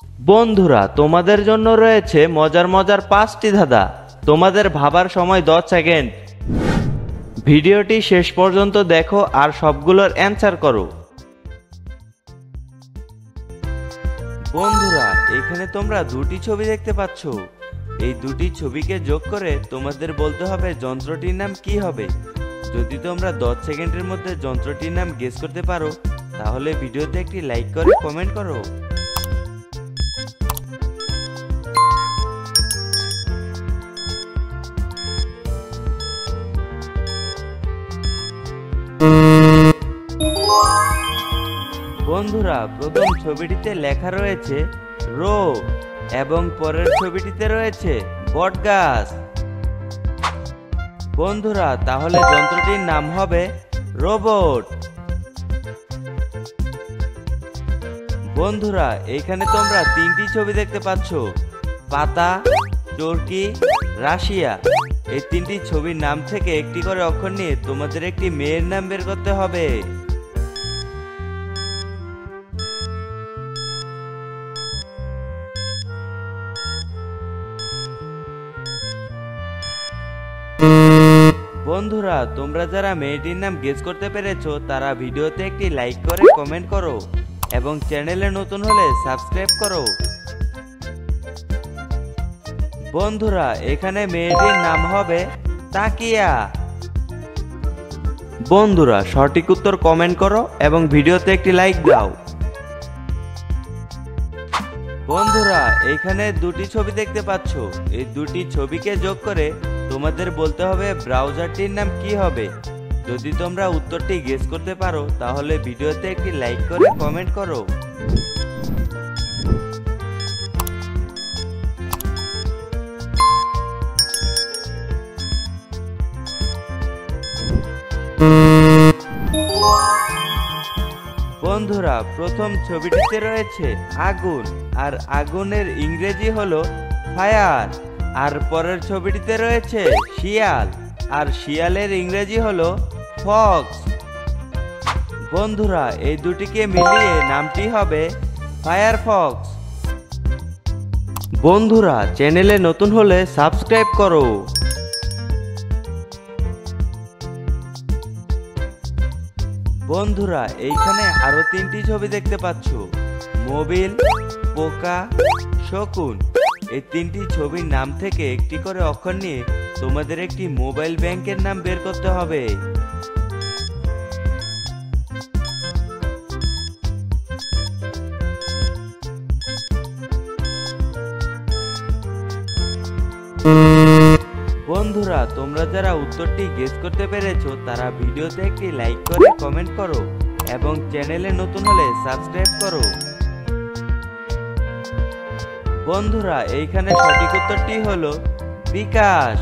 বন্ধুরা, তোমাদের জন্য রয়েছে মজার মজার 5টি ধাঁধা। তোমাদের ভাবার সময় 10 সেকেন্ড। ভিডিওটি শেষ পর্যন্ত দেখো আর সবগুলোর অ্যান্সার করো। বন্ধুরা, এখানে তোমরা দুটি ছবি দেখতে পাচ্ছ। এই দুটি ছবিকে যোগ করে তোমাদের বলতে হবে যন্ত্রটির নাম কি হবে। যদি তোমরা 10 সেকেন্ডের মধ্যে যন্ত্রটির নাম গেস করতে পারো তাহলে ভিডিওতে একটি লাইক করে কমেন্ট করো। বন্ধুরা, প্রথম ছবিটিতে লেখা রয়েছে রো এবং পরের ছবিটিতে রয়েছে বটগাছ। বন্ধুরা, তাহলে যন্ত্রটির নাম হবে রোবট। বন্ধুরা, এইখানে তোমরা 3টি ছবি দেখতে পাচ্ছ, পাতা, চরকি, রাশিয়া। এই 3টি ছবির নাম থেকে একটি করে অক্ষর নিয়ে তোমাদের একটি মেয়ের নাম বের করতে হবে। বন্ধুরা, তোমরা যারা মেয়েটির নাম গেস করতে পেরেছো তারা ভিডিওতে একটি লাইক করে কমেন্ট করো এবং চ্যানেলে নতুন হলে সাবস্ক্রাইব করো। বন্ধুরা, এখানে মেয়েটির নাম হবে তাকিয়া। বন্ধুরা, সঠিক উত্তর কমেন্ট করো এবং ভিডিওতে একটি লাইক দাও। বন্ধুরা, এখানে দুটি ছবি দেখতে পাচ্ছ। এই দুটি ছবিকে যোগ করে তোমাদের বলতে হবে ব্রাউজারটির নাম কি হবে। যদি তোমরা উত্তরটি গেস করতে পারো তাহলে ভিডিওতে একটি লাইক করে কমেন্ট করো। বন্ধুরা, প্রথম ছবিটিতে রয়েছে আগুন, আর আগুনের ইংরেজি হলো ফায়ার। আর পরের ছবিটিতে রয়েছে শিয়াল, আর শিয়ালের ইংরেজি হলো ফক্স। বন্ধুরা, এই দুটিকে মিলিয়ে নামটি হবে ফায়ারফক্স। বন্ধুরা, চ্যানেলে নতুন হলে সাবস্ক্রাইব করো। বন্ধুরা, এইখানে আরো 3টি ছবি দেখতে পাচ্ছ, মোবিল, পোকা, শকুন। এই 3টি ছবির নাম থেকে একটি করে অক্ষর নিয়ে তোমাদের একটি মোবাইল ব্যাংকের নাম বের করতে হবে। বন্ধুরা, তোমরা যারা উত্তরটি গেস করতে পেরেছো তারা ভিডিওতে একটি লাইক করে কমেন্ট করো এবং চ্যানেলে নতুন হলে সাবস্ক্রাইব করো। বন্ধুরা, এইখানে সঠিক উত্তরটি হলো বিকাশ।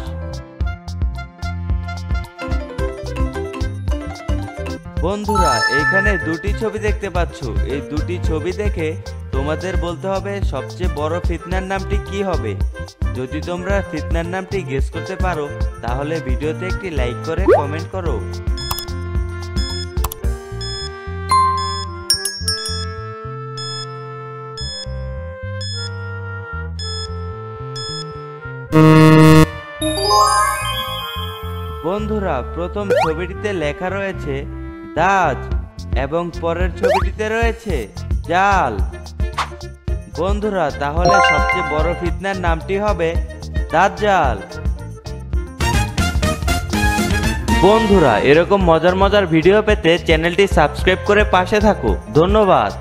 বন্ধুরা, এইখানে দুটি ছবি দেখতে পাচ্ছ। এই দুটি ছবি দেখে তোমাদের বলতে হবে সবচেয়ে বড় ফিতনার নামটি কি হবে। যদি তোমরা ফিতনার নামটি গেস করতে পারো তাহলে ভিডিওতে একটি লাইক করে কমেন্ট করো। বন্ধুরা, প্রথম ছবিটিতে লেখা রয়েছে দাজ এবং পরের ছবিটিতে রয়েছে জাল। বন্ধুরা, তাহলে সবচেয়ে বড় ফিতনার নামটি হবে দাজ্জাল। বন্ধুরা, এরকম মজার মজার ভিডিও পেতে চ্যানেলটি সাবস্ক্রাইব করে পাশে থাকো। ধন্যবাদ।